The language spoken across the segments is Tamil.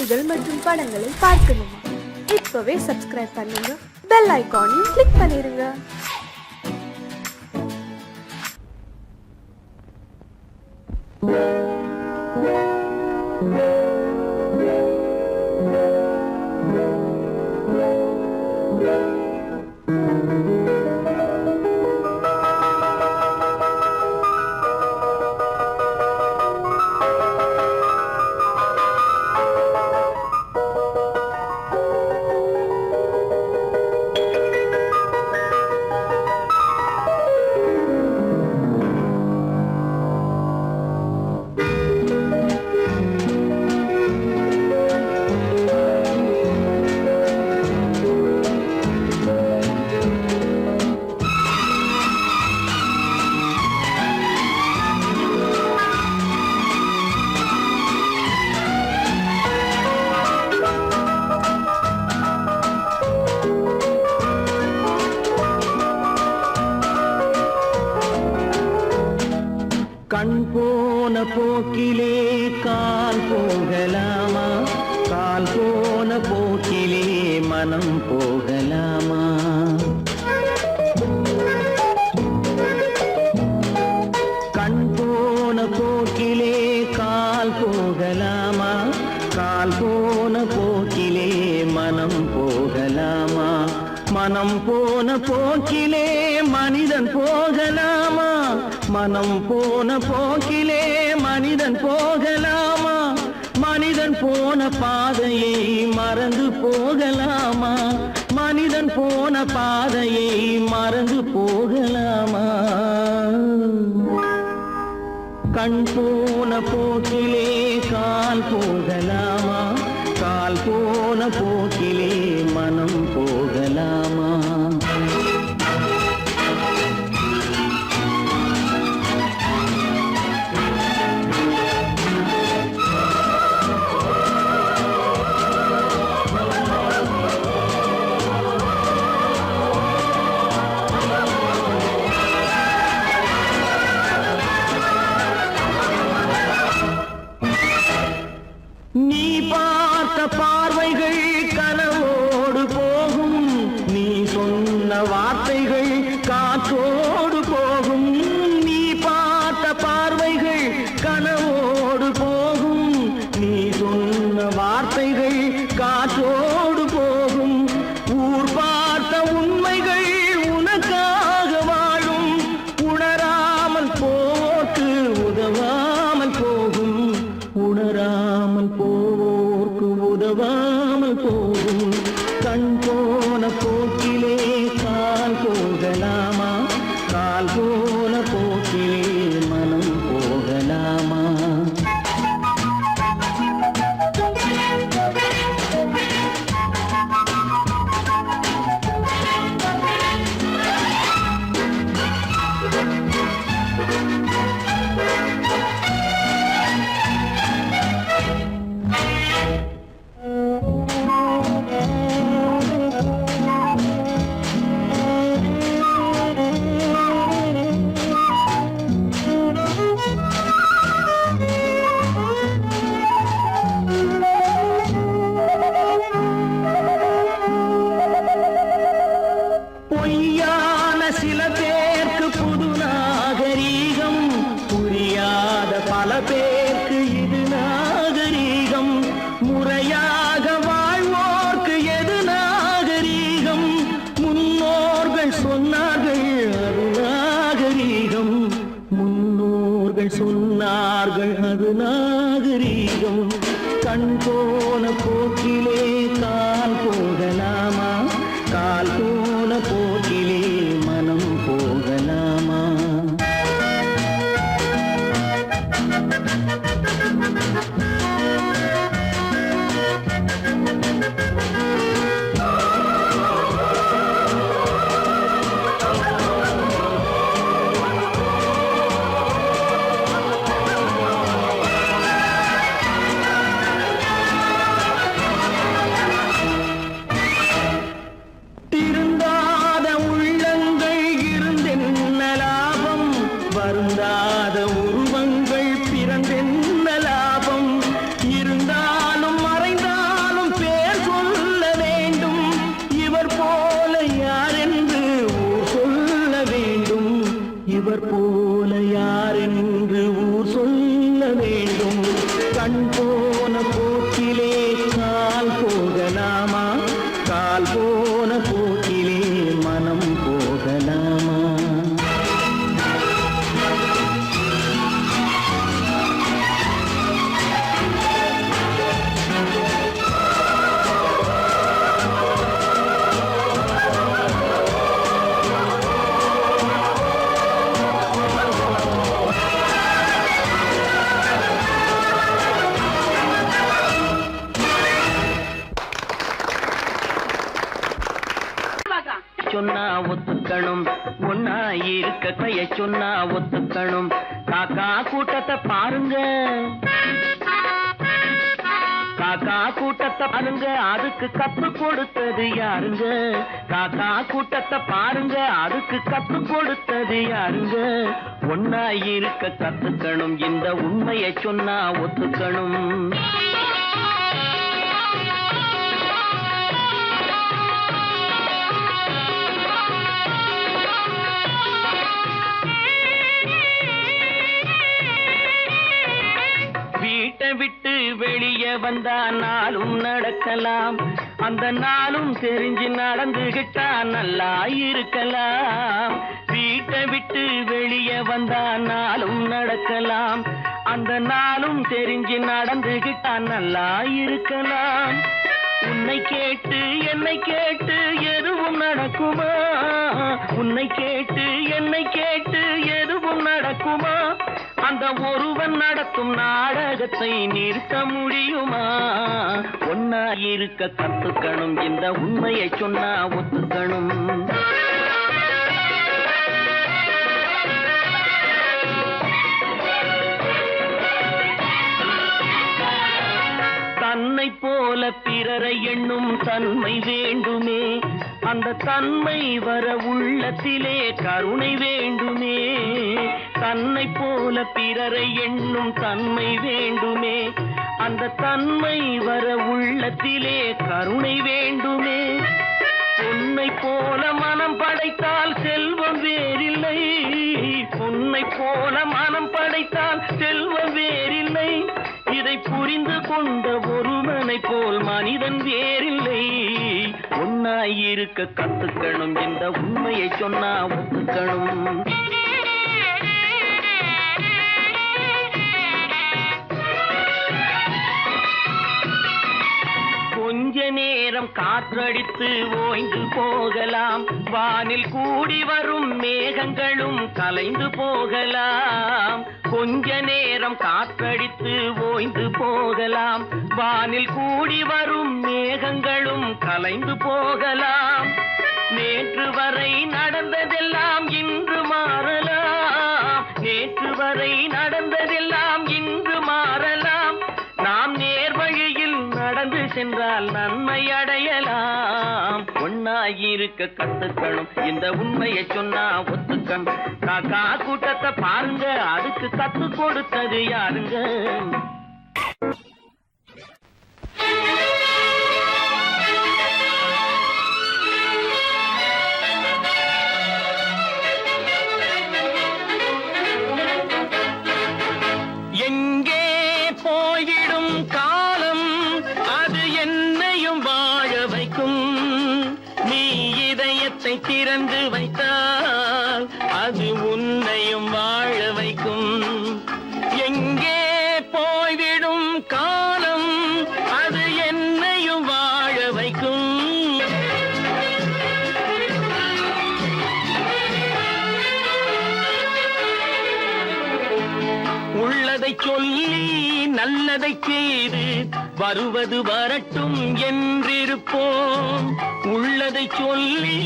செய்திகள் மற்றும் படங்களை பார்க்கணுமா? இப்பவே சப்ஸ்கிரைப் பண்ணுங்க, பெல் ஐகானையும் கிளிக் பண்ணிருங்க. கண் போன போக்கிலே கால் போகலாமா? கால் போன போக்கிலே மனம் போகலாமா? கண் போன போக்கிலே கால் போகலாமா? கால் போன போக்கிலே மனம் போகலாமா? மனம் போன போக்கிலே மனிதன் போகலாமா? மனம் போன போக்கிலே மனிதன் போகலாமா? மனிதன் போன பாதையை மறந்து போகலாமா? மனிதன் போன பாதையை மறந்து போகலாமா? கண் போன போக்கிலே கால் போகலாமா? கால் போன போக்கிலே மனம் போகலாமா? நீ பார்த்த பார்வைகள் கனவோடு போகும், நீ சொன்ன வார்த்தைகள் காற்றோடு போகும். நீ பார்த்த பார்வைகள் கனவோடு போகும், நீ சொன்ன வார்த்தைகள் காற்றோடு போகும். ஊர் பார்த்த உண்மைகள் உனக்காக வாழும், உணராமல் போக்கு உதவாமல் போகும். உணராமல் போவோர்க்கு உதவாமல் போகும். கண் போன போக்கிலே கால் போகலாமா? கால் போன போக்கிலே மனம் போகலாமா? பொய்யான சில பேருக்கு புது நாகரீகம், புரியாத பல பேருக்கு இது நாகரீகம். முறையாக வாழ்வோர்க்கு எது நாகரீகம்? முன்னோர்கள் சொன்னார்கள் அது நாகரீகம். முன்னோர்கள் சொன்னார்கள் அது நாகரீகம். கண் போன போக்கிலே கால் போகலாமா? கால் போன போக்கிலே மனம் போகலாமா? திருந்தாத சொன்னா ஒத்துக்கணும், ஒன்னா இருக்க கைய சொன்னா ஒத்துக்கணும். காக்கா கூட்டத்தை பாருங்க, காக்கா கூட்டத்தை பாருங்க, அதுக்கு கத்து கொடுத்தது யாருங்க? காக்கா கூட்டத்தை பாருங்க, அதுக்கு கத்து கொடுத்தது யாருங்க? ஒன்னா இருக்க கத்துக்கணும், இந்த உண்மையை சொன்னா ஒத்துக்கணும். வீட்டை விட்டு வெளியே வந்தா நாளும் நடக்கலாம், அந்த நாளும் தெரிஞ்சு நடந்துகிட்டா நல்லா இருக்கலாம். வீட்டை விட்டு வெளியே வந்தா நாளும் நடக்கலாம், அந்த நாளும் தெரிஞ்சு நடந்துகிட்டா நல்லா இருக்கலாம். உன்னை கேட்டு என்னை கேட்டு எதுவும் நடக்குமா? உன்னை கேட்டு என்னை கேட்டு எதுவும் நடக்குமா? அந்த ஒருவன் நடத்தும் நாடகத்தை நிறுத்த முடியுமா? ஒன்னா இருக்க கத்துக்கணும், இந்த உண்மையை சொன்னா ஒத்துக்கணும். தன்னை போல பிறரை எண்ணும் தன்மை வேண்டுமே, அந்த தன்மை வர உள்ளத்திலே கருணை வேண்டுமே. தன்னை போல பிறரை எண்ணும் தன்மை வேண்டுமே, அந்த தன்மை வர உள்ளத்திலே கருணை வேண்டுமே. பொன்னை போல மனம் படைத்தால் செல்வம் வேறில்லை, பொன்னை போல மனம் படைத்தால் செல்வம் வேறில்லை. இதை புரிந்து கொண்ட ஒருவனை போல் மனிதன் வேறில்லை. ஒன்னாயிருக்க கத்துக்கணும், இந்த உண்மையை சொன்னா ஒத்துக்கணும். கொஞ்ச நேரம் காற்றடித்து ஓய்ந்து போகலாம், வானில் கூடி வரும் மேகங்களும் கலைந்து போகலாம். கொஞ்ச நேரம் காற்றடித்து ஓய்ந்து போகலாம், வானில் கூடி வரும் மேகங்களும் கலைந்து போகலாம். நேற்று வரை நடந்ததெல்லாம் இன்று மாறலாம், நேற்று வரை நடந்ததெல்லாம் இன்று மாறலாம். நாம் நேர்வழியில் நடந்து சென்றால் நன்மை அடையலாம். ஒன்னாயிருக்க கத்துக்கணும், இந்த உண்மையை சொன்னா ஒத்துக்கணும். காக்கா கூட்டத்தை பாருங்க, அதுக்கு கத்து கொடுத்தது யாருங்க? எங்கே போய்விடும் காலம், அது என்னையும் வாழ வைக்கும். நீ இதயத்தை திறந்து வைத்தால் அது உன்னையும் வாழ வைக்கும். எங்கே போய்விடும் காலம், அது என்னையும் வாழ வைக்கும். உள்ளதை சொல்லி நல்லதை செய்து வருவது வரட்டும் என்றிருப்போம். உள்ளதை சொல்லி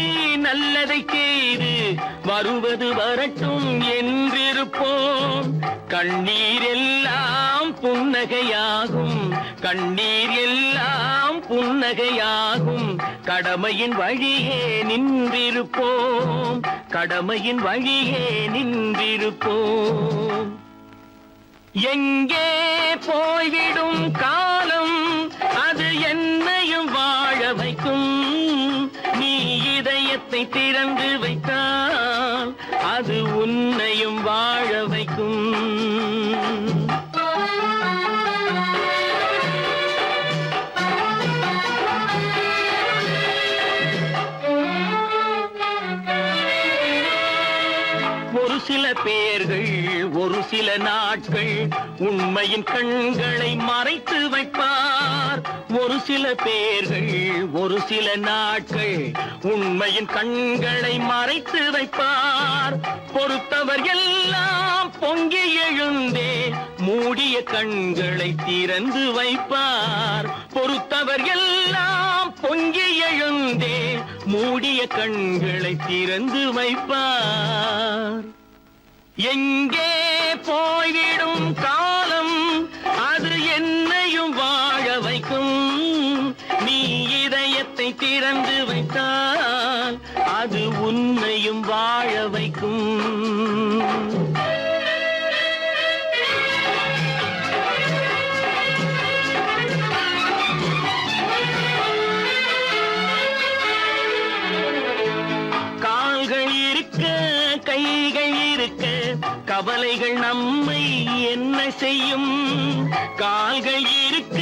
நல்லதை செய்து வருவது வரட்டும் என்றிருப்போம். கண்ணீர் எல்லாம் புன்னகையாகும், கண்ணீர் எல்லாம் புன்னகையாகும். கடமையின் வழியே நின்றிருப்போம், கடமையின் வழியே நின்றிருப்போம். எங்கே போய்விடும் காலம், அது என்னையும் வாழ வைக்கும். நீ இதயத்தை திறந்து வைத்தால் அது உன்னையும் வாழ வைக்கும். ஒரு சில பேர்கள் ஒரு சில நாட்கள் உண்மையின் கண்களை மறைத்து வைப்பார். ஒரு சில பேர்கள் ஒரு சில நாட்கள் உண்மையின் கண்களை மறைத்து வைப்பார். பொறுத்தவர் எல்லாம் பொங்கி எழுந்தே மூடிய கண்களை திறந்து வைப்பார். பொறுத்தவர் எல்லாம் பொங்கி எழுந்தே மூடிய கண்களை திறந்து வைப்பார். எங்கே போய்விடும் காலம், அது என்னையும் வாழ வைக்கும். நீ இதயத்தை திறந்து வைத்தால் அது உன்னையும் வாழ வைக்கும். கால்கள் இருக்க கைகள் இருக்க கவலைகள் நம்மை என்ன செய்யும்? கால்கள் இருக்க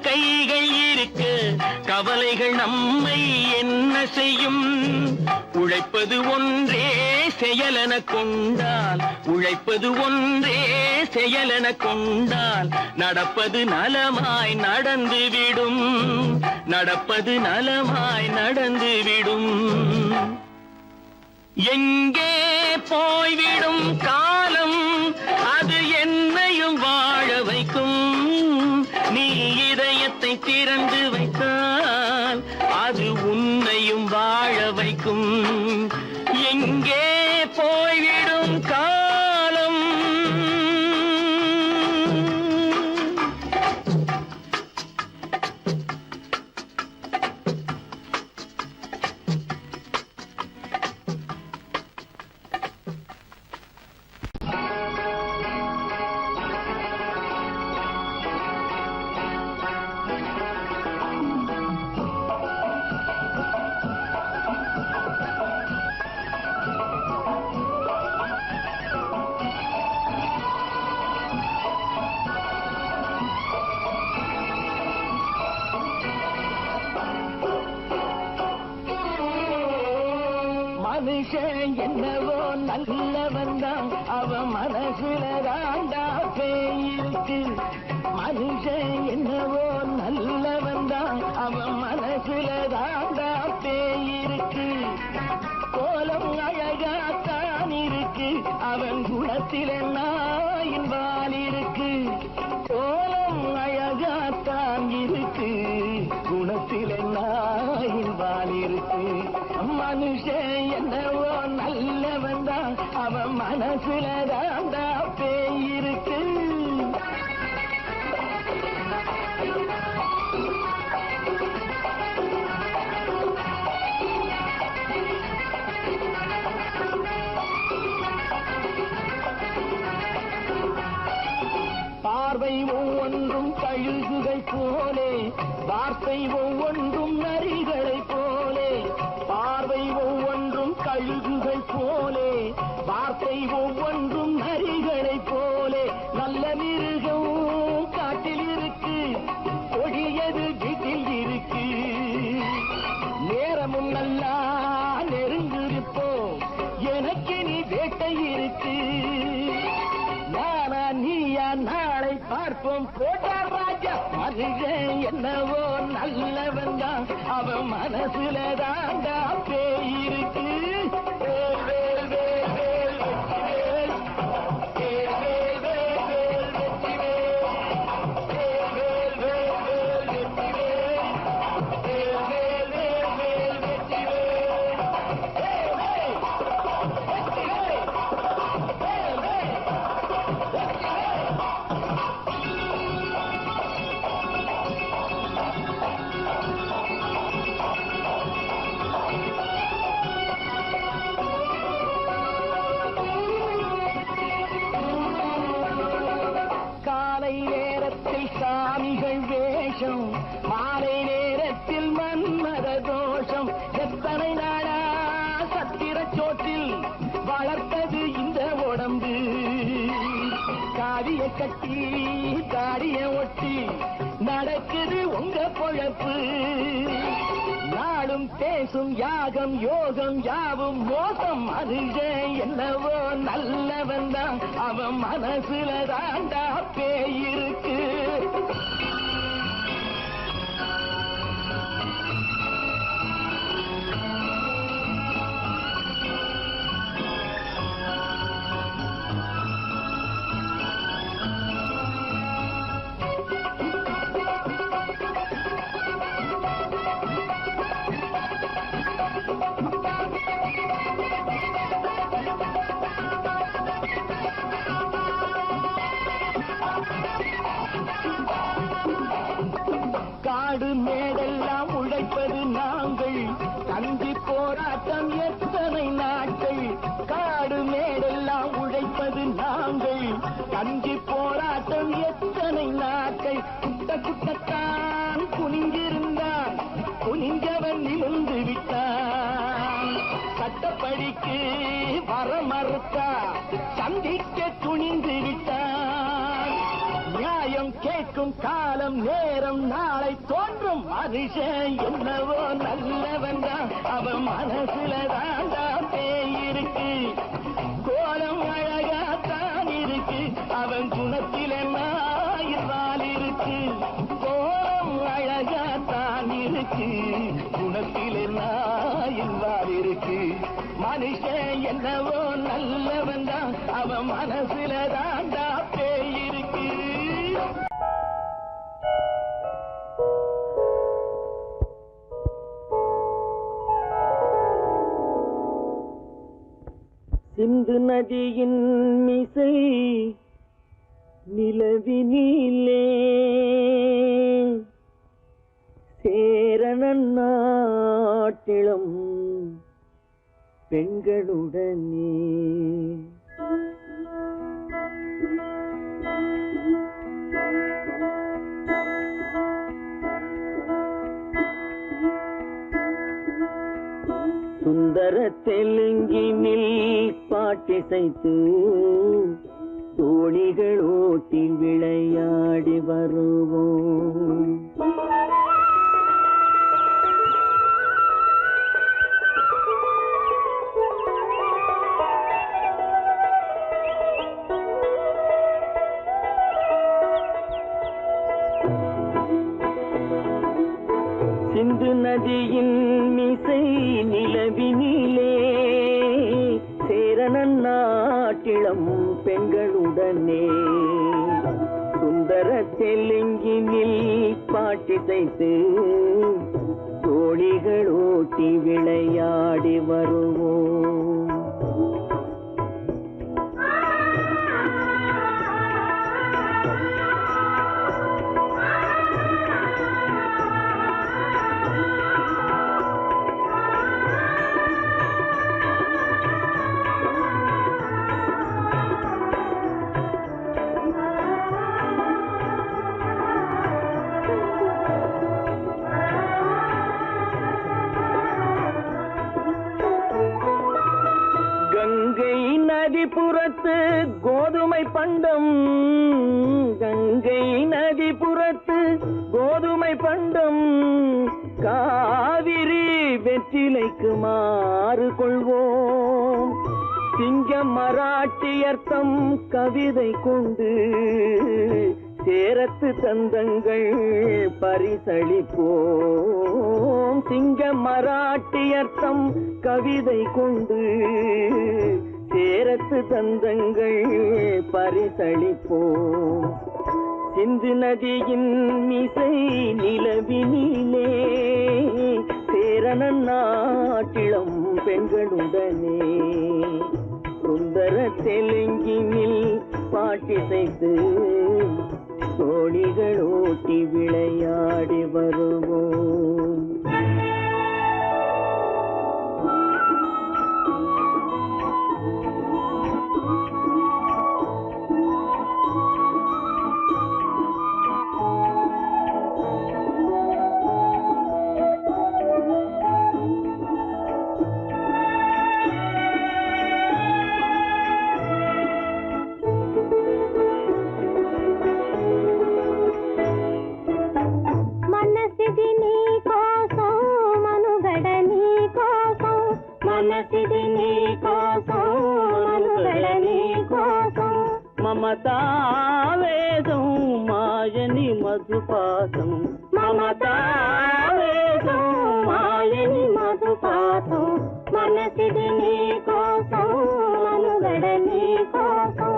கைகள் இருக்க கவலைகள் நம்மை என்ன செய்யும்? உழைப்பது ஒன்றே செயலென கொண்டால், உழைப்பது ஒன்றே செயலென கொண்டால் நடப்பது நலமாய் நடந்துவிடும், நடப்பது நலமாய் நடந்துவிடும். எங்கே போய்விடும் காலம், அது என்னையும் வாழ வைக்கும். நீ இதயத்தை திறந்து வைத்தால் அது உன்னையும் வாழ வைக்கும். எங்கே போய்விடும் காலம். மனுஷன் என்னவோ நல்லவன் தான், அவன் மனசுல தாண்டா பேயிருக்கு. மனுஷன் என்னவோ நல்லவன் தான், அவன் மனசுல தாண்டா பேயிருக்கு. கோலம் அழகாத்தான் இருக்கு, அவன் குணத்தில நாயின் வால் இருக்கு. கோலம் அழகாத்தான் இருக்கு, குணத்தில நாயின் வால் இருக்கு. மனுஷன் என்னவோ நல்லவன் தான், அவன் மனசுல தாண்டா பேயிருக்கு. பார்வை ஒவ்வொன்றும் கழுகுகள் போலே, வார்த்தை ஒவ்வொன்றும் நரிகளை போலே. பார்வை ஒவ்வொன்றும் கழுகுகள் போலே, வார்த்தை ஒவ்வொன்றும் நரிகளை போலே. நல்ல மிருகம் காட்டில் இருக்கு, கொடியது வீட்டில் இருக்கு. நேரமும் நல்லா நெருங்கிருப்போம், எனக்கு நீ வேட்டை இருக்கு. நானா நீயா நாளை பார்ப்போம், போட்டார் ராஜா. மனுஷன் என்னவோ நல்லவன் தான், அவன் மனசுல தாண்டா பேயிருக்கு. வேல் வேல் வேல் வேல் வெற்றிவேல், வேல் வேல் வேல் வேல் வெற்றிவேல், வேல் வேல் வேல் வேல் வெற்றிவேல், வேல் வேல் வேல் வேல் வெற்றிவேல், வேல் வேல் வெற்றிவேல், வேல் வேல். காலை நேரத்தில் சாமிகள் வேஷம், மாலை நேரத்தில் மன்மத தோஷம். எத்தனை நாடா சத்திர சோற்றில் வளர்த்தது இந்த உடம்பு. காவிய கட்டி தாடிய ஒட்டி நடக்குது உங்க பொழப்பு. நாளும் பேசும் யாகம் யோகம் யாவும் மோசம். மனுஷன் என்னவோ நல்லவன் தான், அவன் மனசுல தாண்டா பேயிருக்கு. காடு மேடெல்லாம் உழைப்பது நாங்கள், கஞ்சி போராட்டம் எத்தனை நாட்கள். காடு மேடெல்லாம் உழைப்பது நாங்கள், கஞ்சி போராட்டம் எத்தனை நாட்கள். குட்ட குட்டத்தான் குனிஞ்சிருந்தான், குனிஞ்சவன் நிமிர்ந்து விட்டான். சட்டப்படிக்கு வர மறுத்தா, சந்திக்க துணிந்து விட்டான். நியாயம் கேட்கும் காலம் நேரம் நாளை தோன்றும். மனுஷன் என்னவோ நல்லவன் தான், அவன் மனசுல தாண்டா பேயிருக்கு. கோலம் அழகாத்தான் இருக்கு, அவன் குணத்தில நாயிரால் இருக்கு. கோலம் அழகாத்தான் இருக்கு, குணத்தில நாயிரால் இருக்கு. மனுஷன் என்னவோ நல்லவன் தான், அவன் மனசுல தாண்டா பேயிருக்கு. சிந்து நதியின் மிசை நிலவினிலே சேரணன் நாட்டிளம் பெண்களுடனே. சுந்தர தெலுங்கினில் பாட்டிசைத்து தோணிகள் ஓட்டி விளையாடி வருவோம். சிந்து நதியின் மிசை நிலவினிலே சேரணன் நாட்டிளம் பெண்களுடனே. சுந்தர தெலுங்கினில் பாட்டிசைத்து தோணிகள் ஓட்டி விளையாடி வருவோம். கங்கை நதிபுறத்து கோதுமை பண்டம், கங்கை நதிபுறத்து கோதுமை பண்டம், காவிரி வெற்றிலைக்கு மாறு கொள்வோம். சிங்கம் மராட்டியர்த்தம் கவிதை கொண்டு சேரத்து தந்தங்கள் பரிசளிப்போம். சிங்கம் மராட்டியர்த்தம் கவிதை கொண்டு சேரத்து தந்தங்கள் பரிசளிப்போம். சிந்து நதியின் மிசை நிலவினிலே சேரணன் நாட்டிளம் பெண்களுடனே. சுந்தர தெலுங்கினில் பாட்டிசைத்து தோணிகள் ஓட்டி விளையாடி வருவோம். మమతావేదం మాయని మధుపాతం, మమతావేదం మాయని మధుపాతం, మనసిది నీ కోసం మనుగడ నీ కోసం.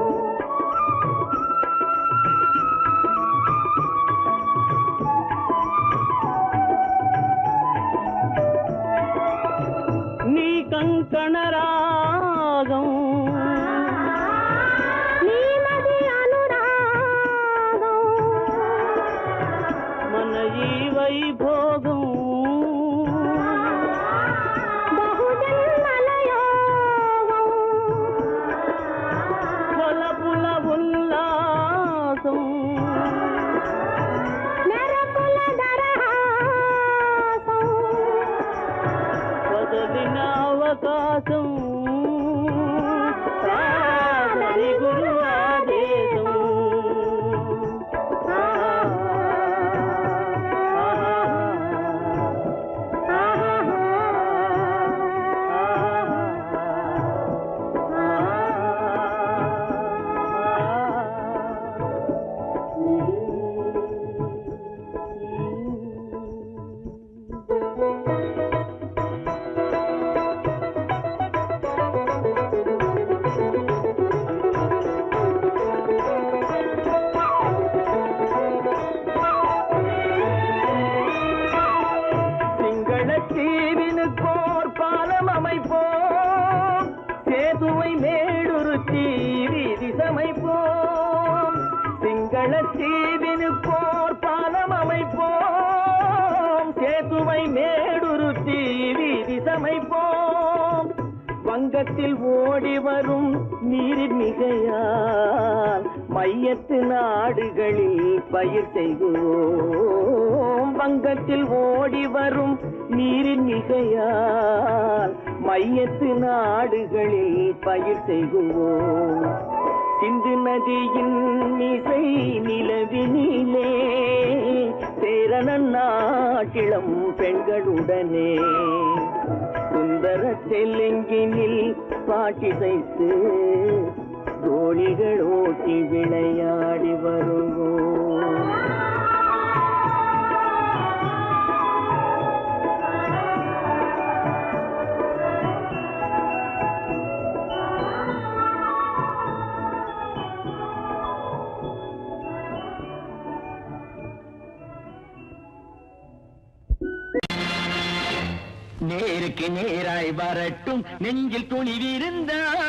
నీ కంకణ రాగం ఈ வைபோகம் కొలపుల ఉల్లాసం వదలిన అవకాశం సాధని గురు ఆదేశం தீவினுக்கோர் பாலம் அமைப்போம் சேதுவை மேடுருத்தி வீதி சமைப்போம் சிங்கள தீவினுக்கோர் பாலம் அமைப்போம் சேதுவை மேடுருத்தி வீதி சமைப்போம் வங்கத்தில் ஓடி வரும் நீரின் மிகையால் மையத்து நாடுகளில் பயிர் செய்வோம் வங்கத்தில் ஓடி வரும் நீரின் மிகையால் மையத்து நாடுகளில் பயிர் செய்வோம் சிந்து நதியின் மிசை நிலவினிலே சேரணன் நாட்டிளம் பெண்களுடனே சுந்தர தெலுங்கினில் பாட்டிசைத்து தோழிகள் ஓட்டி விளையாடி வருவோம் நேருக்கு நேராய் வரட்டும் நெஞ்சில் துணிவிருந்தால்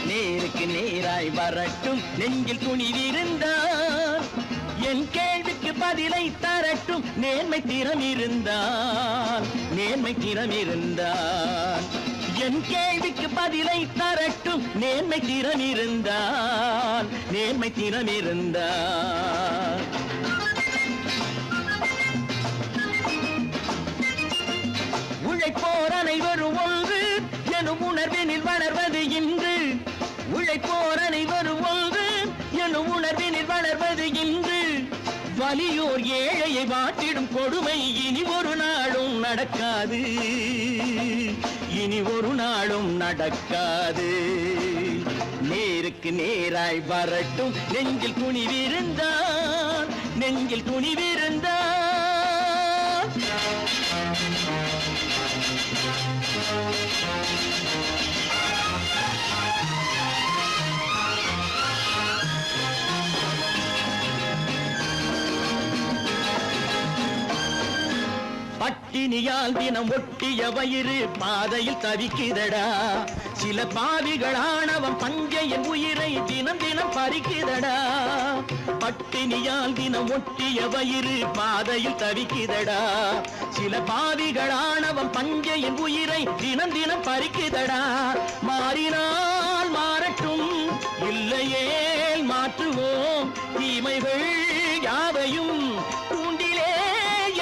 நேருக்கு நேராய் வரட்டும் நெஞ்சில் துணிவிருந்தால் என் கேள்விக்கு பதிலை தரட்டும் நேர்மை திறம் இருந்தால் என் கேள்விக்கு பதிலை தரட்டும் நேர்மை திறம் இருந்தால் உழைப்போர் அனைவரும் ஒன்று எனும் உணர்வினில் வளர்வது இன்று உழைப்போர் அனைவரும் ஒன்று எனும் உணர்வினில் வளர்வது இன்று வலியோர் ஏழையை வாட்டிடும் கொடுமை இனி ஒரு நாளும் நடக்காது நேருக்கு நேராய் வரட்டும் நெஞ்சில் துணிவிருந்தால் பட்டினியால் தினம் ஒட்டிய வயிறு பாதையில் தவிக்குதடா சில பாவிகளானவன் பஞ்சையின் உயிரை தினம் தினம் பறிக்குதடா பட்டினியால் தினம் ஒட்டிய வயிறு பாதையில் தவிக்குதடா சில பாவிகளானவன் பஞ்சையின் உயிரை தினம் தினம் பறிக்குதடா மாறினால் மாறட்டும் இல்லையே மாற்றுவோம் தீமைகள் யாவையும் தூண்டிலே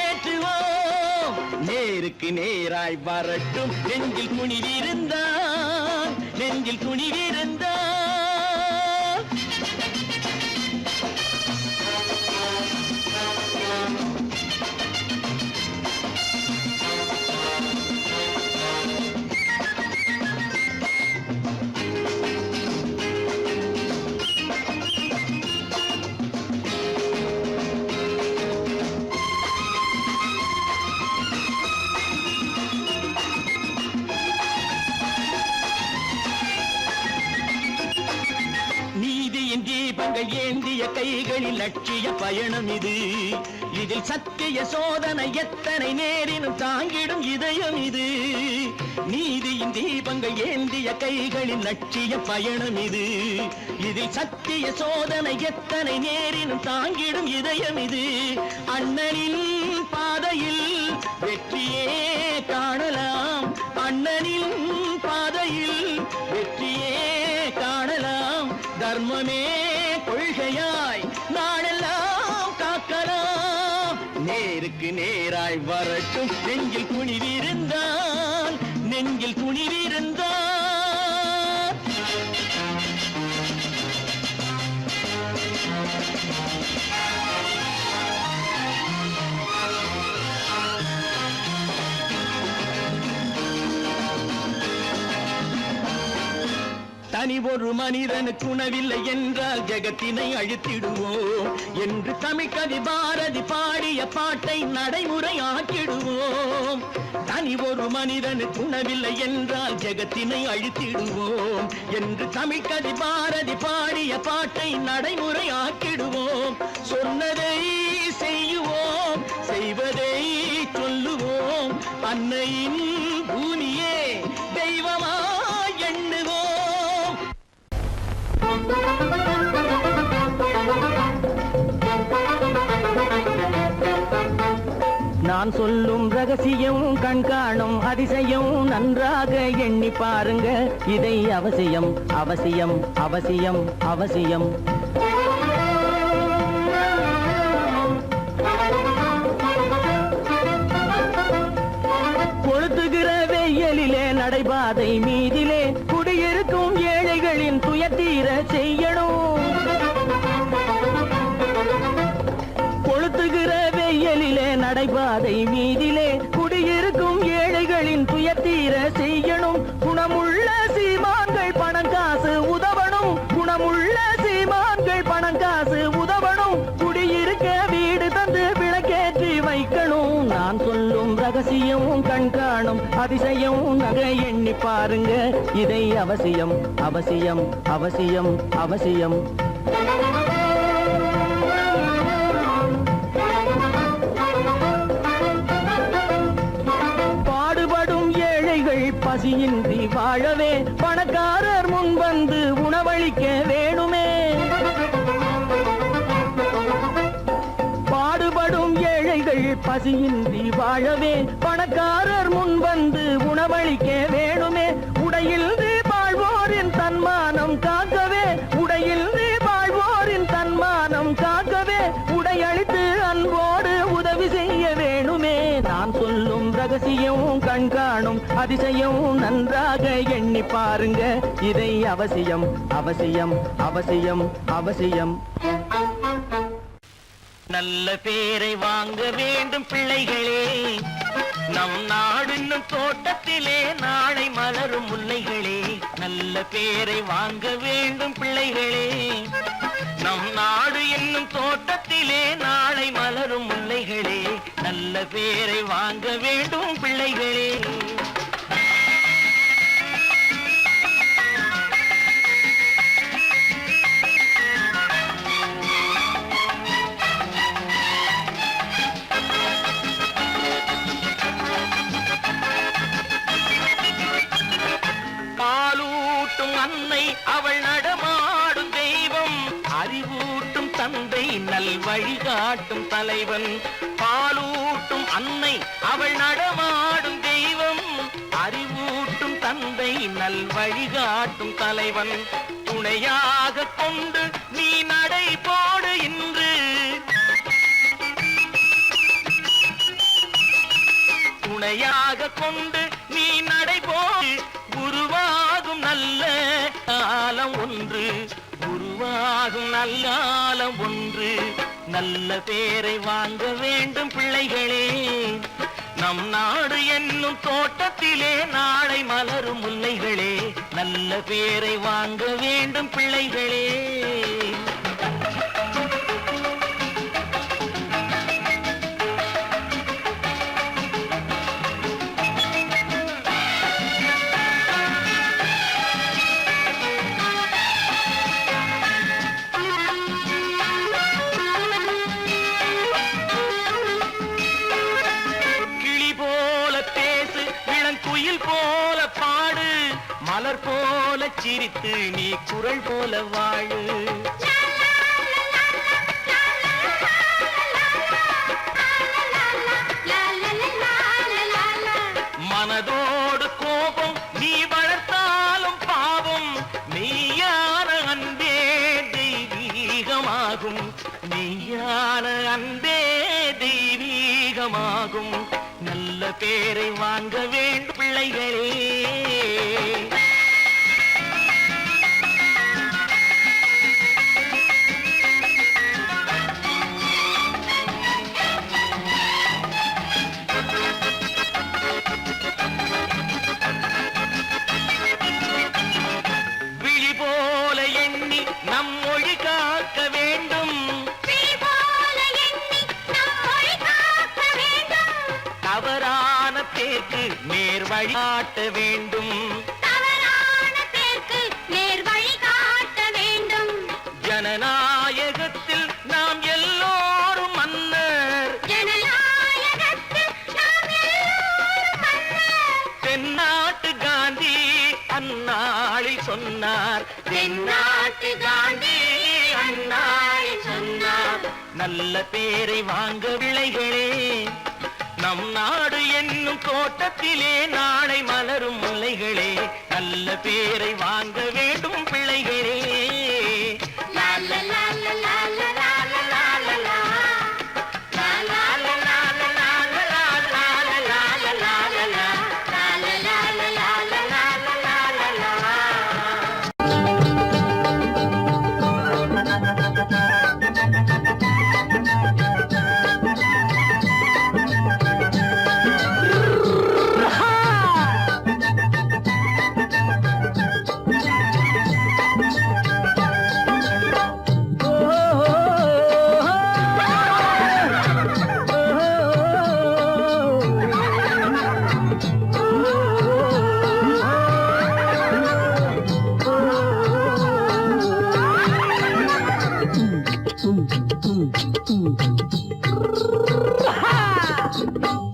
ஏற்றுவோம் நேருக்கு நேராய் வரட்டும் நெஞ்சில் துணிவிருந்தால் தீபங்கள் ஏந்திய கைகளில் லட்சிய பயணம் இது. இதில் சத்திய சோதனை எத்தனை நேரினும் தாங்கிடும் இதயம் இது. நீதியின் தீபங்கள் ஏந்திய கைகளில் லட்சிய பயணம் இது. இதில் சத்திய சோதனை எத்தனை நேரினும் தாங்கிடும் இதயம் இது. அண்ணனின் பாதையில் வெற்றியே காணலாம். அண்ணனின் பாதையில் வெற்றியே காணலாம். தர்மமே கொள்கையாய் நாளெல்லாம் காக்கலாம். நேருக்கு நேராய் வரட்டும் நெஞ்சில் குனிவிருந்தான், நெஞ்சில் குனிவிருந்தான். தனி ஒரு மனிதனுக்கு உணவில்லை என்றால் ஜெகத்தினை அழித்திடுவோம் என்று தமிழ்கவி பாரதி பாடிய பாட்டை நடைமுறையாக்கிடுவோம். தனி ஒரு மனிதனுக்கு உணவில்லை என்றால் ஜெகத்தினை அழித்திடுவோம் என்று தமிழ்கவி பாரதி பாடிய பாட்டை நடைமுறையாக்கிடுவோம். சொன்னதை செய்யுவோம், செய்வதை சொல்லுவோம். அன்னையின் பூமியே தெய்வமா எண்ணுவோம். நான் சொல்லும் ரகசியம் கண்காணும் அதிசயம் நன்றாக எண்ணி பாருங்க. இதை அவசியம் அவசியம் அவசியம் அவசியம். கொளுத்துகிற வெயிலிலே நடைபாதை மீதிலே குடியிருக்கும் ஏழைகளின் துயத்தீர செய்யணும். கொளுத்துகிற வெயிலிலே நடைபாதை மீதிலே குடியிருக்கும் ஏழைகளின் துயத்தீர செய்யணும். குணமுள்ள சீமான்கள் பணம் காசு உதவணும். குணமுள்ள சீமான்கள் பணம் காசு உதவணும். குடியிருக்க வீடு தந்து விளக்கேற்றி வைக்கணும். நான் சொல்லும் ரகசியம் கண்காணும் அதிசயம் நகை எண்ணி பாருங்க. இதை அவசியம் அவசியம் அவசியம் அவசியம். பாடுபடும் ஏழைகள் பசியின்றி வாழவே பணக்காரர் முன் வந்து உணவளிக்க வேணுமே. பாடுபடும் ஏழைகள் பசியின்றி வாழவே பணக்காரர் முன் வந்து உணவளிக்க வேணுமே. உடையில் வாழ்வோரின் தன்மானம் காக்கவே, உடையில் வாழ்வோரின் தன்மானம் காக்கவே உடையளித்து அன்போடு உதவி செய்ய வேணுமே. நான் சொல்லும் ரகசியம் கண்காணும் அதிசயம் நன்றாக எண்ணி பாருங்க. இதை அவசியம் அவசியம் அவசியம் அவசியம். நல்ல பேரை வாங்க வேண்டும் பிள்ளைகளே. நம் நாடு இன்னும் தோட்டத்திலே நாளை மலரும் முல்லைகளே. நல்ல பேரை வாங்க வேண்டும் பிள்ளைகளே. நம் நாடு என்னும் தோட்டத்திலே நாளை மலரும் முல்லைகளே. நல்ல பேரை வாங்க வேண்டும் பிள்ளைகளே. அன்னை அவள் நடமாடும் தெய்வம். அறிவூட்டும் தந்தை நல் வழிகாட்டும் தலைவன். பாலூட்டும் அன்னை அவள் நடமாடும் தெய்வம். அறிவூட்டும் தந்தை நல் வழிகாட்டும் தலைவன். துணையாக கொண்டு நீ நடை போடு இன்று. துணையாக கொண்டு நீ நடை போடு. உருவாகும் நல்ல காலம் ஒன்று, உருவாகும் நல்ல காலம் ஒன்று. நல்ல பேரை வாங்க வேண்டும் பிள்ளைகளே. நம் நாடு என்னும் தோட்டத்திலே நாளை மலரும் முல்லைகளே. நல்ல பேரை வாங்க வேண்டும் பிள்ளைகளே. பாவித்து நீ குரல் போல வாழு. மனதோடு கோபம் நீ வளர்த்தாலும் பாவம், மெய்யான அன்பே தெய்வீகமாகும். மெய்யான அன்பே தெய்வீகமாகும். நல்ல பேரை வாங்க வேண்டும் பிள்ளைகளே. விழி போல எண்ணி நம் மொழி காக்க வேண்டும். தவறான பேருக்கு நேர் வழிகாட்ட வேண்டும். ஜனநாயகத்தில் நாம் எல்லோரும் மன்னர். தென்னாட்டு காந்தி அந்நாளில் சொன்னார். தென்னாட்டு காந்தி அந்நாளில் சொன்னார். நல்ல பேரை வாங்க விளைகளே. நம் நாடு என்னும் தோட்டத்திலே நாளை மலரும் முல்லைகளே. நல்ல பேரை வாங்க வேண்டும் பிள்ளைகளே.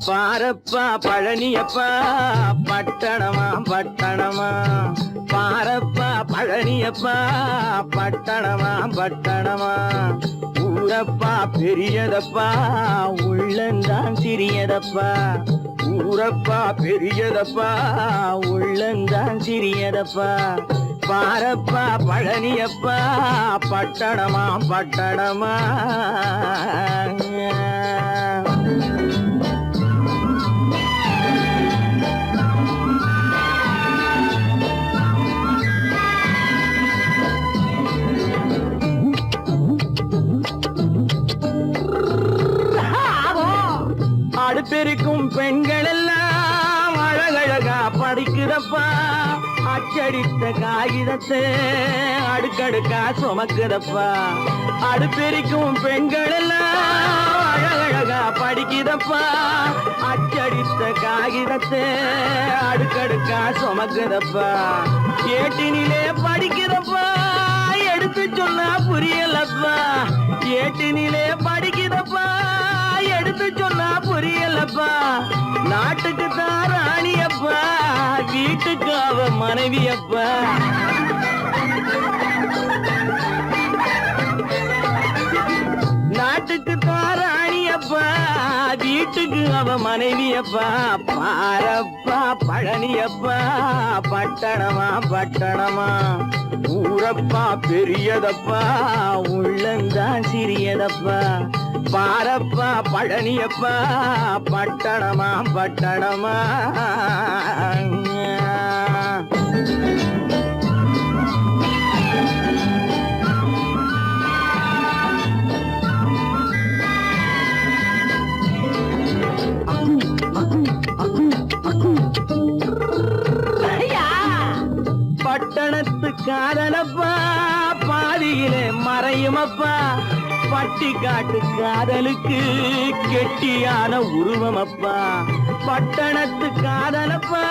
பாரப்பா பழனியப்பா பட்டணமா பட்டணமா. பாரப்பா பழனியப்பா பட்டணமா பட்டணமா. ஊரப்பா பெரியதப்பா உள்ளந்தான் சிறியதப்பா. ஊரப்பா பெரியதப்பா உள்ளந்தான் சிறியதப்பா. பாரப்பா பழனியப்பா பட்டணமா பட்டணமா. அடுப்பெருக்கும் பெண்கள் எல்லாம் அழகழகா படிக்குதப்பா. அச்சடித்த காகிதத்தை அடுக்கடுக்கா சுமக்குதப்பா. அடுப்பெருக்கும் பெண்கள் எல்லாம் அழகழகா படிக்குதப்பா. அச்சடித்த காகிதத்தை அடுக்கடுக்கா சுமக்குதப்பா. ஏட்டினிலே படிக்குதப்பா எடுத்து சொன்னா புரியலப்பா. ஏட்டினிலே படிக்குதப்பா எடுத்து சொன்னா புரியலப்பா. நாட்டுக்கு தான் ராணியப்பா வீட்டுக்கு அவ மனைவியப்பா. நாட்டுக்கு தான் ராணியப்பா வீட்டுக்கு அவ மனைவியப்பா. பாரப்பா பழனியப்பா பட்டணமா பட்டணமா. ஊரப்பா பெரியதப்பா உள்ளந்தான் சிறியதப்பா. பாரப்பா பழனியப்பா பட்டணமா பட்டணமா. பட்டணத்து காதலப்பா பாதியிலே மறையுமப்பா. பட்டி காட்டு காதலுக்கு கெட்டியான உருவமப்பா. பட்டணத்து காதலப்பா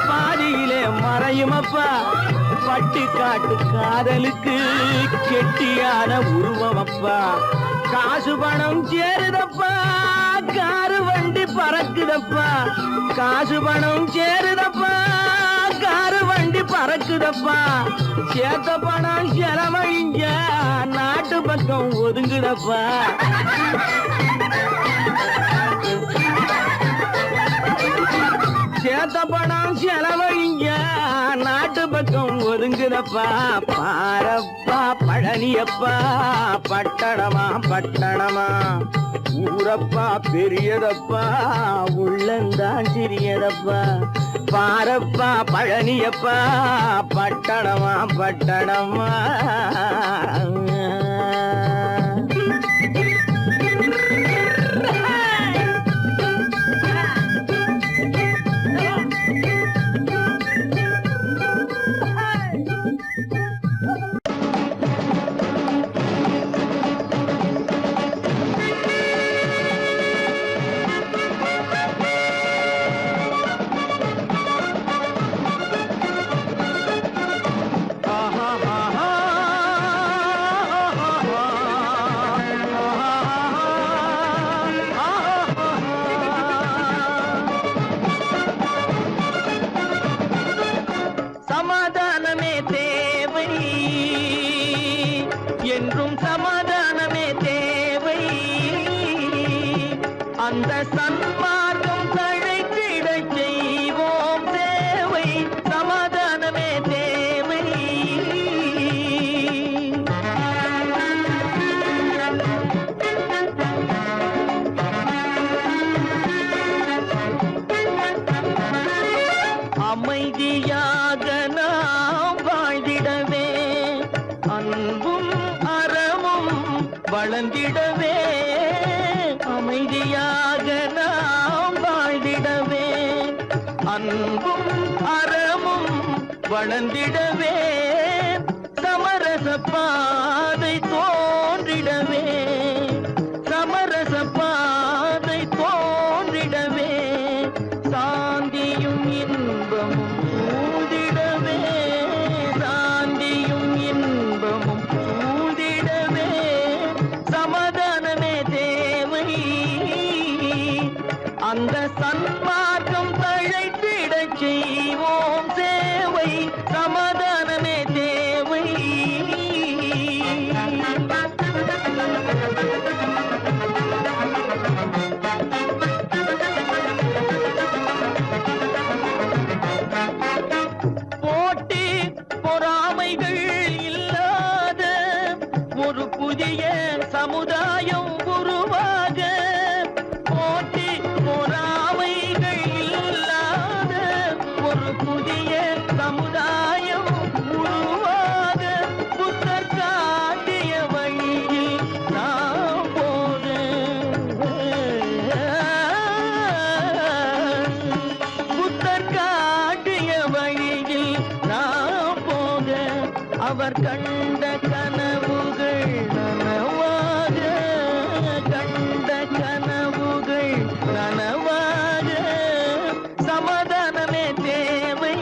பாதியிலே மறையுமப்பா. பட்டி காட்டு காதலுக்கு கெட்டியான உருவமப்பா. காசு பணம் சேருதப்பா காரு வண்டி பறக்குதப்பா. காசு பணம் சேருதப்பா காரு வண்டி பறக்குதப்பா, சேத்த பணம் செலவழிஞ்ச நாட்டு பக்கம் ஒதுங்குதப்பா. சேத்த பணம் செலவழிஞ்ச நாட்டு பக்கம் ஒதுங்குதப்பா. பாரப்பா பழனியப்பா, பட்டணமா பட்டணமா, ஊரப்பா பெரியதப்பா, உள்ளந்தான் சிறியதப்பா. பாரப்பா பழனியப்பா, பட்டணமா பட்டணமா. சமாதானமே தேவை, என்றும் சமாதானமே தேவை. அந்த சன்மார்க்கம் தழைத்திடச் செய்வோம் சேவை. சமாதானமே தேவை. அமைதியாக நாம் வாழ்ந்திடவே, அன்பும் அறமும் வளர்ந்திடவே. அமைதியாக நாம் வாழ்ந்திடவே, அன்பும் அறமும் வளர்ந்திடவே. சமரச பாதை தோன்றிடவே, சமரச பாதை தோன்றிடவே. சாந்தியும் இன்பமும் சூழ்ந்திடவே, சாந்தியும் இன்பமும் சூழ்ந்திடவே. சமாதானமே தேவை, அந்த சன்மார்க்கம் தழைத்திடச் செய்வோம் சேவை. சமாதானமே தேவை. போட்டி பொறாமைகள் இல்லாத ஒரு புதிய சமுதாயம் உருவாக. போட்டி பொறாமைகள் இல்லாத ஒரு புதிய சமுதாயம் உருவாக. புத்தர் காட்டிய வழியில் நாம் போக, புத்தர் காட்டிய வழியில் நாம் போக. அவர் கண்ட கனவுகள் நனவாக, கண்ட கனவுகள் நனவாக. சமாதானமே தேவை,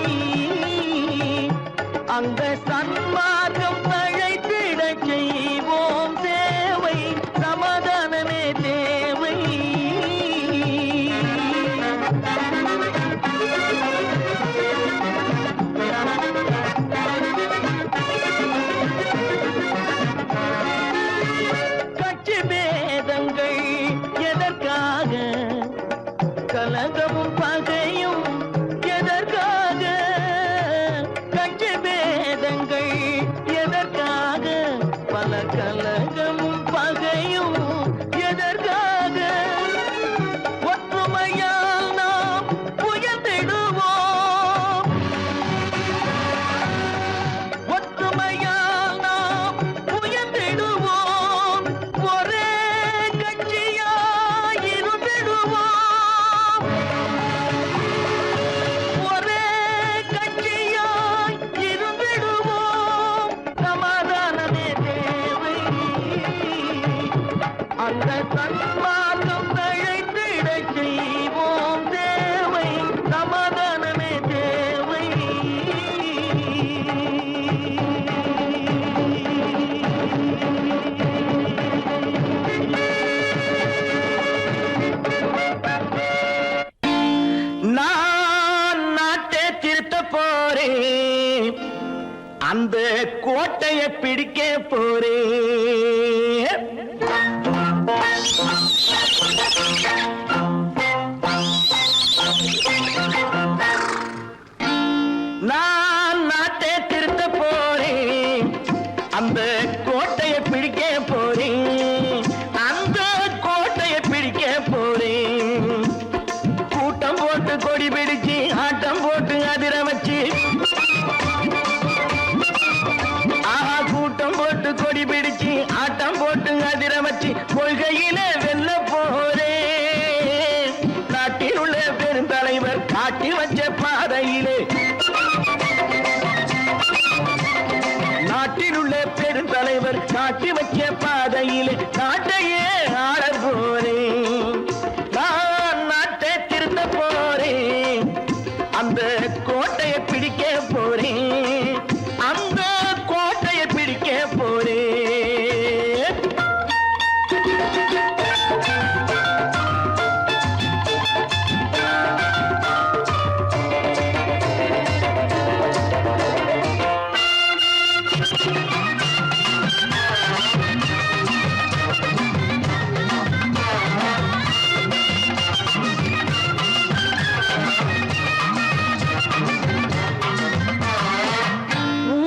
அந்த சன்மார்க்கம் தழைத்திடச் செய்வோம் சேவை. சமாதானமே தேவை. கட்சி பேதங்கள் எதற்காக, கலகமும் பகையும் எதற்காக. கட்சி பேதங்கள் எதற்காக, பல கலகமும் பகையும் எதற்காக. ஒற்றுமையால் நாம் உயர்ந்திடுவோம், ஒற்றுமையால் நாம் உயர்ந்திடுவோம். ஒரே கட்சியாய் இருந்திடுவோம், ஒரே கட்சியாய் இருந்திடுவோம். சமாதானமே தேவை, அந்த சன்மார்க்கம் தழைத்திடச் செய்வோம் தேவை. சமாதானமே தேவை. நான் நாட்டை திருத்த போறேன், அந்த கோட்டையை பிடிக்க போறேன். நான் நாட்டை திருத்த போறேன். அந்த கோட்டையை பிடிக்க போறேன். அந்த கோட்டையை பிடிக்க போறேன். கூட்டம் போட்டு கொடி பிடிச்சு ஆட்டம் போட்டு அதிர வச்சு கூட்டம் போட்டு கொடி பிடிச்சு ஆட்டம் போட்டு அதிர வச்சு கொள்கையில வெல்ல போறேன். நாட்டில் உள்ள பெருந்தலைவர் காட்டி வச்ச பாதையிலே நாட்டில் உள்ள பெருந்தலைவர் காட்டி வச்ச பாதையிலே நாட்டையே ஆள போறேன். நான் நாட்டை திருத்த போறேன். அந்த கோட்டையை பிடிக்க போறேன். அந்த கோட்டையை பிடிக்க போறேன்.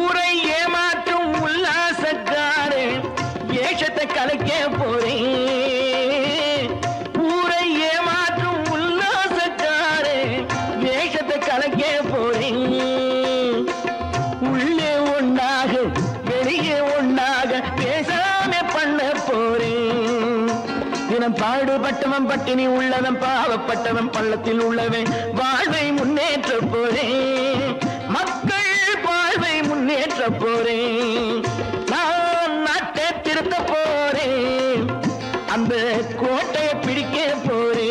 ஊரை ஏமாற்றும் உல்லாசக்காரன் ஏஷத்தை கலைக்க போறேன். ஊரை ஏமாற்றும் உல்லாசக்காரன் வேஷத்தை கலைக்க போறேன். உள்ளே ஒண்ணாக வெளியே ஒண்ணாக பேசாம பண்ண போறேன். தினம் பாடுபட்டவன் பட்டினி உள்ளவன் பாவப்பட்டவன் பள்ளத்தில் உள்ளவன் வாழ்வை முன்னேற்ற போறேன். மக்கள் வாழ்வை முன்னேற்ற போறேன். நான் நாட்டை திருத்த போறேன். அந்த கோட்டையை பிடிக்க போறேன்.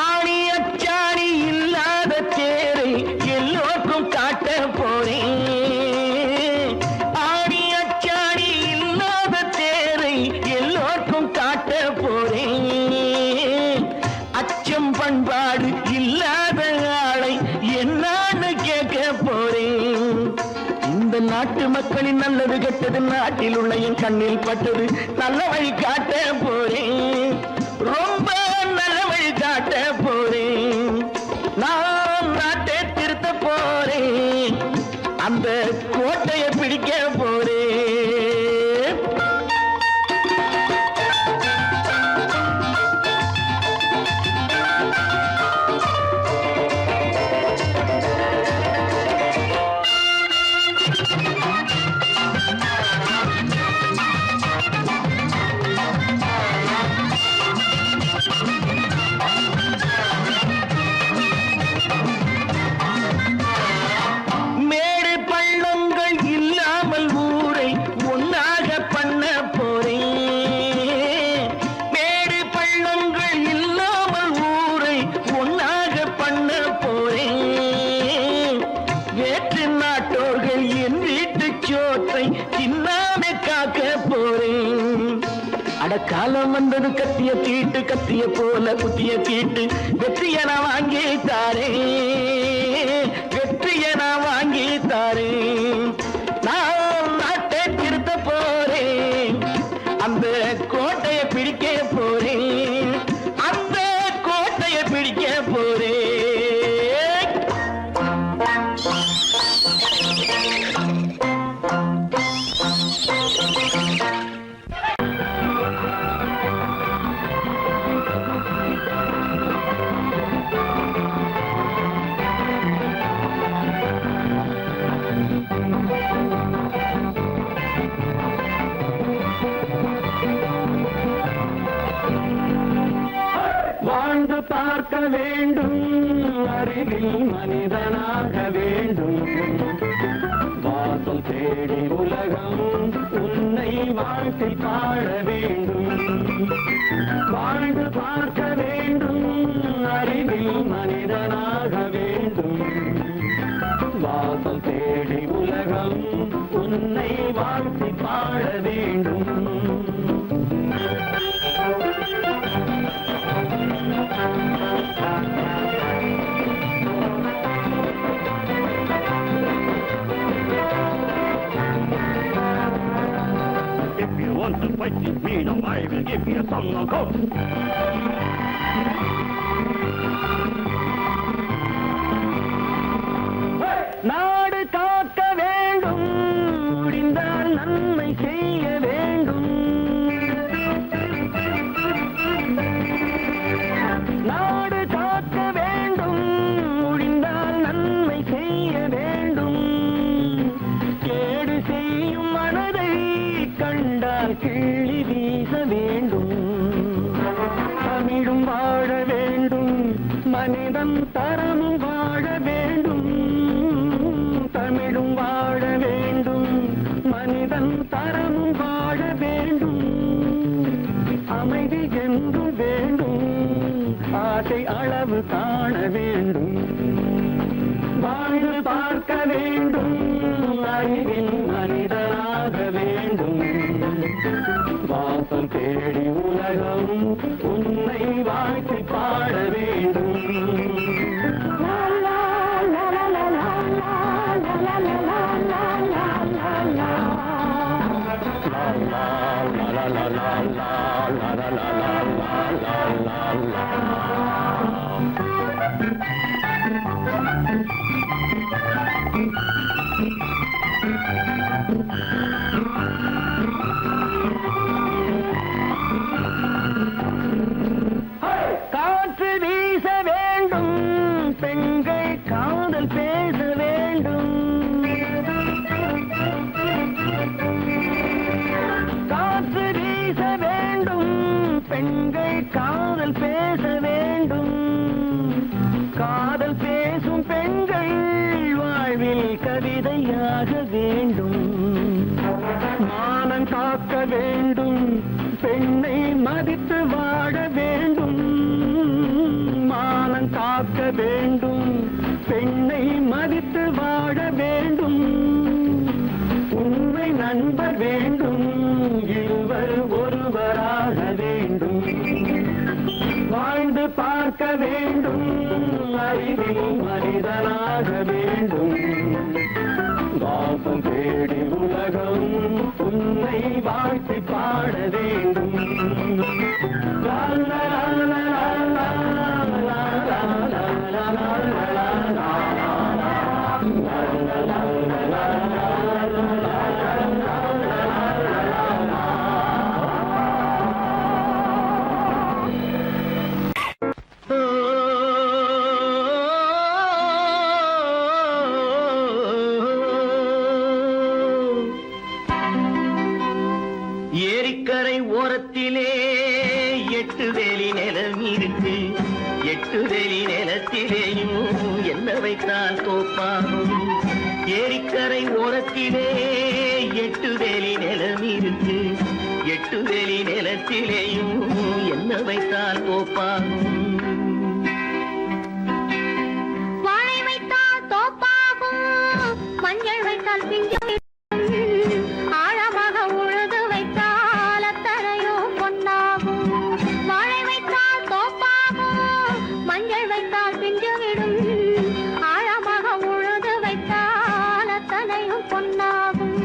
ஆணி அச்சாணி இல்லாத தேரை எல்லோருக்கும் காட்ட போறேன். ஆணி அச்சாணி இல்லாத தேரை எல்லோருக்கும் காட்ட போறேன். அச்சம் பண்பாடு இல்லாத ஆளை என்னான்னு கேட்க போறேன். இந்த நாட்டு மக்களின் நல்லது கெட்டது நாட்டில் உள்ள என் கண்ணில் பட்டது நல்ல வழி காட்ட போறேன். ரொம்ப நல்ல வழி காட்ட போறேன். நான் நாட்டை திருத்த போறேன். அந்த கோட்டையை பிடிக்க போறேன். மேடு பள்ளங்கள் இல்லாமல் ஊரை ஒன்னாக பண்ண போறேன். மேடு பள்ளங்கள் இல்லாமல் ஊரை ஒன்னாக பண்ண போறேன். வேற்று நாட்டோர்கள் என் வீட்டு சோற்றை தின்னாம காக்க போறேன். அடக்காலம் வந்தது கத்திய தீட்டு கத்திய போல குத்திய தீட்டு வெற்றியை நான் வாங்கி தாரேன். வெற்றியை நான் வாங்கி தாரேன். நான் நாட்டை திருத்த போறேன். அந்த கோட்டையை பிடிக்க போறேன். அந்த கோட்டையை பிடிக்க போறேன். வாழ்ந்து பார்க்க வேண்டும், அறிவில் மனிதனாக வேண்டும். வாசல் தேடி உலகம் உன்னை வாழ்த்தி பாட வேண்டும். வாழ்ந்து பார்க்க வேண்டும், அறிவில் மனிதனாக வேண்டும். வாசல் தேடி உலகம் உன்னை வாழ்த்தி பாட வேண்டும். If you want to fight with me, now I will give you a song of hope. நாடு காக்க வேண்டும், முடிந்தால் நன்மை செய்ய வேண்டும். நாடு காக்க வேண்டும், முடிந்தால் நன்மை செய்ய வேண்டும். கேடு செய்யும் மனதை கண்டால் கிள்ளி வீச வேண்டும். தமிழும் வாழ வேண்டும், மனிதன் தரமும் வாழ வேண்டும். தமிழும் வாழ வேண்டும், மனிதன் தரமும் வாழ வேண்டும். அமைதி என்றும் வேண்டும், ஆசை அளவு காண வேண்டும். வாழ்ந்து பார்க்க வேண்டும், அறிவின் மனிதனாக வேண்டும். வாசம் தேடி உலகம் உன்னை வாழ்த்தி பாட வேண்டும். காற்று வீச வேண்டும், பெண்கள் காதல் பேச வேண்டும். காற்று வீச வேண்டும், பெண்கள் காதல் பேச வேண்டும். காதல் பேசும் பெண்கள் வாழ்வில் கவிதையாக வேண்டும். மானம் காக்க வேண்டும், பெண்ணை மதித்து வாழ வேண்டும். மானம் காக்க வேண்டும், பெண்ணை மதித்து வாழ வேண்டும். உண்மை நண்பர் வேண்டும், இருவர் ஒருவராக வேண்டும். வாழ்ந்து பார்க்க வேண்டும், அறிவில் மனிதனாக வேண்டும். வாசம் தேடி உலகம் உன்னை வாழ்த்தி பாட வேண்டும். லா லா லா லா லா லா லா லா லா லா. ஏரிக்கரை ஓரத்திலே 8 வேலி நிலம் இருக்கு. 8 வேலி நிலத்திலேயும் என்ன வைத்தால் தோப்பாகும். ஏரிக்கரை ஓரத்திலே 8 வேலி நிலம் இருக்கு. 8 வேலி நிலத்திலேயும் என்ன வைத்தால் தோப்பாகும். வாழை வைத்தால் தோப்பாகும், மஞ்சள் வைத்தால் பிஞ்சு. ஆழமாக உழுது வைத்தால் அத்தனையோ பொன்னாகும். வாழை வைத்தால் தோப்பாகும், மஞ்சள் வைத்தால் பிஞ்சு விடும். ஆழமாக உழுது வைத்தால் அத்தனையும் பொன்னாகும்.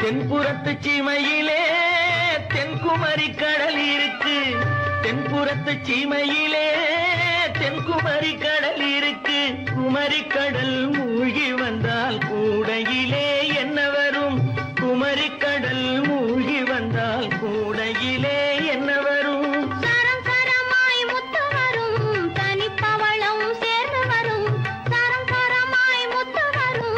தென்புறத்து சீமையிலே தென்குமரி கடல் இருக்கு. தென்புறத்து சீமையிலே தென்குமரி கடல் இருக்கு. குமரி கடல் மூழ்கி வந்தால் கூடையிலே என்ன வரும். குமரி கடல் மூழ்கி வந்தால் கூடையிலே என்ன வரும். சரம் சரமாய் முத்து வரும், தனிப்பவளம் சேர்ந்து வரும். சரம் சரமாய் முத்து வரும்,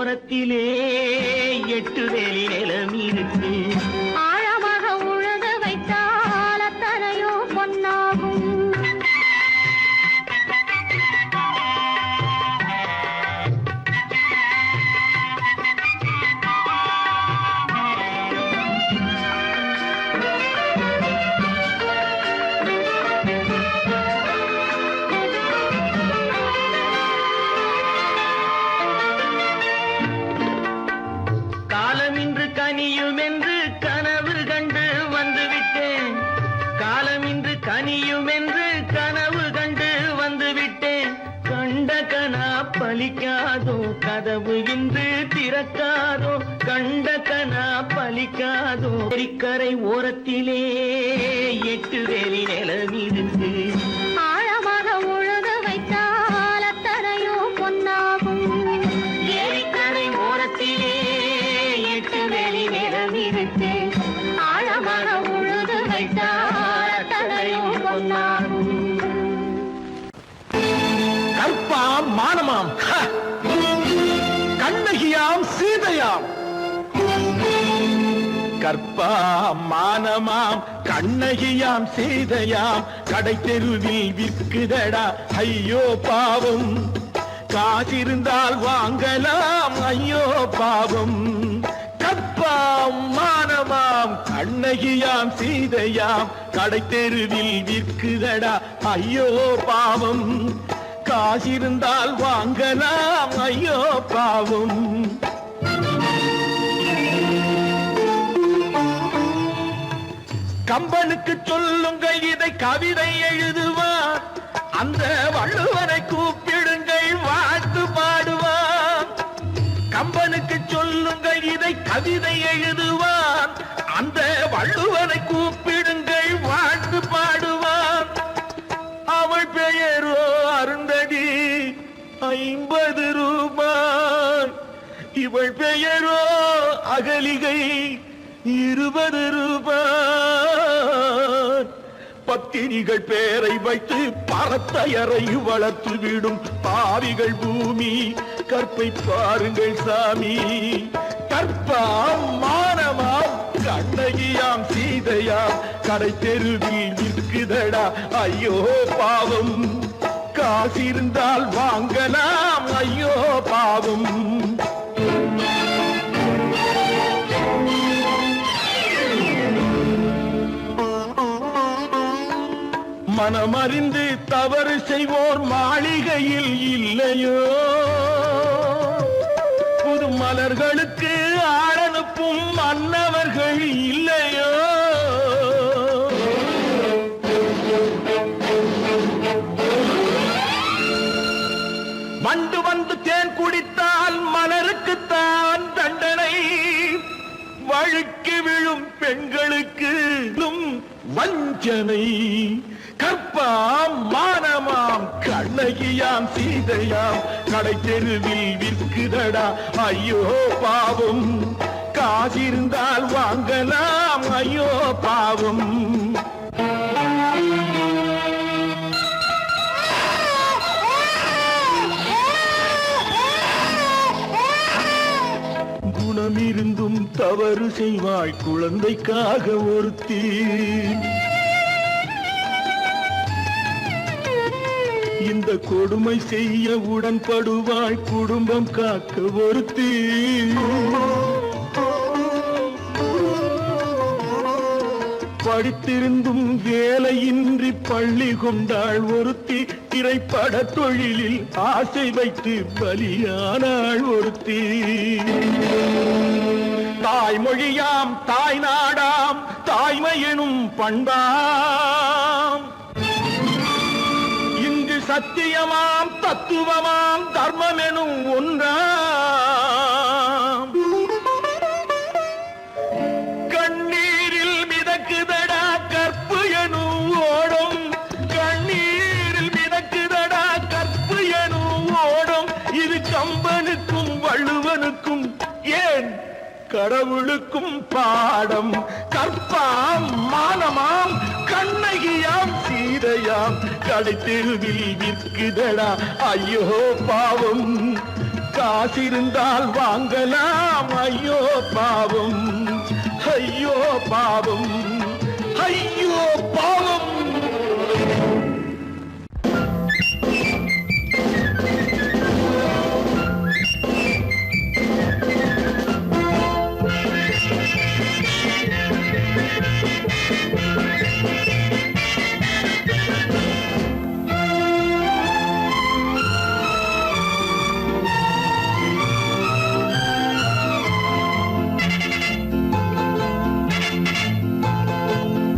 ஓரத்திலே 8 வேலி நிலம் இருக்கு. ஆழமாக உழுது வைத்தால் அத்தனையோ பொன்னாகும். காலமின்று கனியும் என்று கனவு கண்டு வந்துவிட்டேன். காலமின்று கனியும் என்று கனவு கண்டு வந்துவிட்டேன். கண்ட கனா பலிக்காதோ, கதவு இன்று திறக்காதோ. கண்ட கனா பலிக்காதோ. ஏரிக்கரை ஓரத்திலே 8 வேலி நிலம் இருக்கு. ஆழமாக உழுது வைத்தால் அத்தனையோ பொன்னாகும். ஏரிக்கரை ஓரத்திலே 8 வேலி நிலம் இருக்கு. ஆழமாக உழுது வைத்தால் அத்தனையோ பொன்னாகும். கற்பாம் மானமாம் கண்ணகியாம் சீதையாம். கற்பாம் மானமாம் கண்ணகியாம் சீதையாம் கடை தெருவில் விற்குதடா ஐயோ பாவம். காசிருந்தால் வாங்கலாம் ஐயோ பாவம். கற்பாம் மானமாம் கண்ணகியாம் சீதையாம் கடை தெருவில் விற்குதடா ஐயோ பாவம். காசிருந்தால் வாங்கலாம் ஐயோ பாவம். கம்பனுக்கு சொல்லுங்கள் இதை கவிதை எழுதுவார். அந்த வள்ளுவனை கூப்பிடுங்கள் வாழ்த்து பாடுவார். கம்பனுக்கு சொல்லுங்கள் இதை கவிதை எழுதுவார். அந்த வள்ளுவனை கூப்பிடுங்கள் வாழ்த்து பாடுவார். அவள் பெயரோ அருந்ததி 50 ரூபாய். இவள் பெயரோ அகலிகை 20 ரூபாய். பத்தினிகள் பேரை வைத்து பரத்தையரை வளர்த்து விடும் பாவிகள் பூமி. கற்பை பாருங்கள் சாமி. கற்பாம் மானமாம் கண்ணகியாம் சீதையாம் கடை தெருவில் விற்குதடா ஐயோ பாவம். காசிருந்தால் வாங்கலாம் ஐயோ பாவம். மனமறிந்து தவறு செய்வோர் மாளிகையில் இல்லையோ. புது மலர்களுக்கு ஆளனுப்பும் மன்னவர்கள் இல்லையோ. வண்டு வந்து தேன் குடித்தால் மலருக்குத்தான் தண்டனை. வழுக்கி விழும் பெண்களுக்கு வஞ்சனை. கற்பாம் மானமாம் கண்ணகியாம் சீதையாம் கடை தெருவில் விற்குதடா ஐயோ பாவம். காசிருந்தால் வாங்கலாம் ஐயோ பாவம். குணமிருந்தும் தவறு செய்வாய் குழந்தைக்காக ஒருத்தி. இந்த கொடுமை செய்ய உடன்படுவாய் குடும்பம் காக்க ஒருத்தி. படித்திருந்தும் வேலையின்றி பள்ளி கொண்டாள் ஒருத்தி. திரைப்பட தொழிலில் ஆசை வைத்து பலியானாள் ஒருத்தி. தாய்மொழியாம் தாய் நாடாம் தாய்மையெனும் பண்பாம். இங்கு சத்தியமாம் தத்துவமாம் தர்மமெனும் ஒன்றாம். கண்ணீரில் மிதக்குதடா கற்பு எனும் ஓடும். கண்ணீரில் மிதக்குதடா கற்பு எனும் ஓடும். இது கம்பனுக்கும் வள்ளுவனுக்கும் ஏன் கடவுளுக்கும் பாடம். கற்பாம் மானமாம் கண்ணகியாம் சீதையாம் கடை தெருவில் விற்குதடா ஐயோ பாவம். காசிருந்தால் வாங்கலாம். ஐயோ பாவம், ஐயோ பாவம், ஐயோ பாவம்.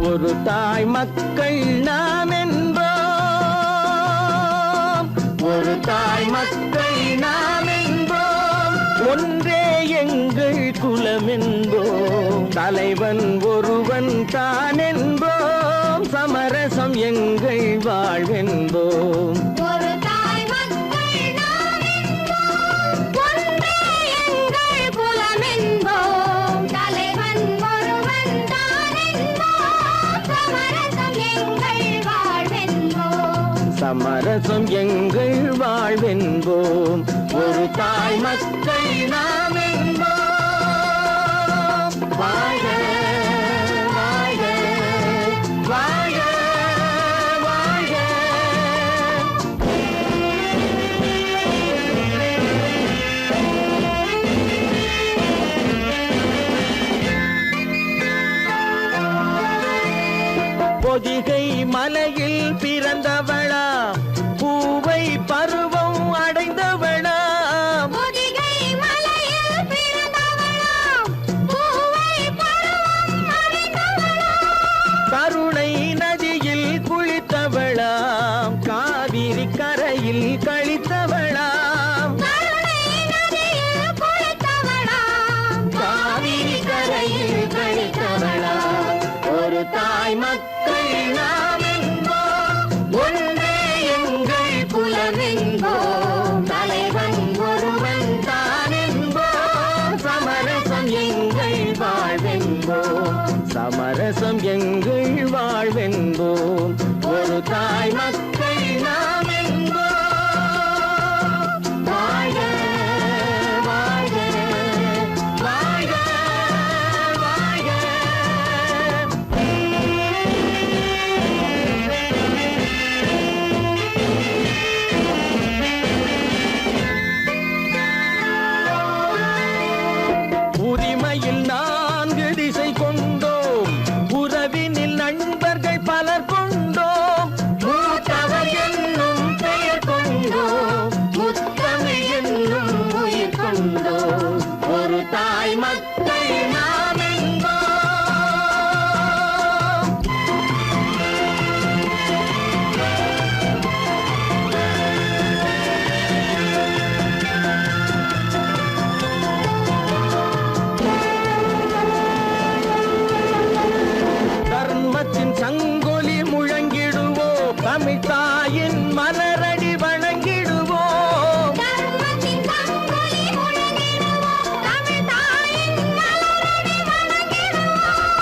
ஒரு தாய் மக்கள் நாம் என்போம், ஒரு தாய் மக்கள் நாம் என்போம், ஒன்றே எங்கள் குலம் என்போம், தலைவன் ஒருவன் தான் என்போம், சமரசம் எங்கள் வாழ்வென்போம். ஒரு தாய் மக்கள் நாம் என்போம், ஒன்றே எங்கள் குலம் என்போம், தலைவன் ஒருவன் தான் என்போம், சமரசம் எங்கள் வாழ்வென்போம். சமரசம் எங்கள் வாழ்வென்போம். ஒரு தாய் மக்கள் நாம் என்போம். வாழ்க வாழ்க வாழ்க வாழ்க. பொதிகை மலையில் பிறந்தவளா, பூவை பருவம் அடைந்தவளா, பொதிகை மலையில் பிறந்தவளாம், பூவை பருவம் அடைந்தவளாம், கருணை நதியில் குளித்தவளாம், காவிரி கரையில் கழித்தவளாம், கருணை நதியில் குளித்தவளாம், காவிரி கரையில் கழித்தவளாம். ஒரு தாய் மக்கள் நாம் என்போம், ஒன்றே எங்கள் குலம் என்போம், தலைவன் ஒருவன் தான் என்போம், சமரசம் எங்கள் வாழ்வென்போம், சமரசம் எங்கள் வாழ்வென்போம். ஒரு தாய் மக்கள் நாம் என்போம். வாழ்க வாழ்க வாழ்க வாழ்க. உரிமையில் 4 திசை கொண்டோம், உறவினில் நண்பர்கள் பலர் கொண்டோம், மூத்தவர் என்னும் பெயர் கொண்டோம், முத்தமிழ் என்னும் உயிர் கொண்டோம். ஒரு தாய் மக்கள் நாம் என்போம். தர்மத்தின் சங்கொலி முழங்கிடுவோம், தமிழ் தாயின் மலரடி வணங்கிடுவோம், தர்மத்தின் சங்கொலி முழங்கிடுவோம், தமிழ் தாயின் மலரடி வணங்கிடுவோம்,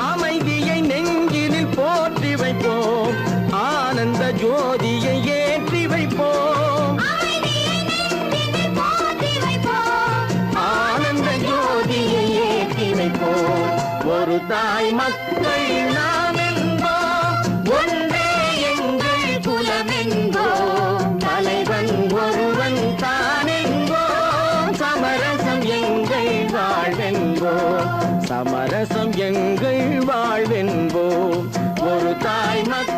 அமைதியை நெஞ்சினில் போற்றி வைப்போம், ஆனந்த ஜோதியை ஏற்றி வைப்போம், அமைதியை நெஞ்சினில் போற்றி வைப்போம், ஆனந்த ஜோதியை ஏற்றி வைப்போம். ஒரு தாய் மக்கள் நாம் என்போம், ஒன்றே எங்கள் குலம் என்போம், தலைவன் ஒருவன் தான் என்போம், சமரசம் எங்கள் வாழ்வென்போம், சமரசம் எங்கள் வாழ்வென்போம். ஒரு தாய் மக்கள்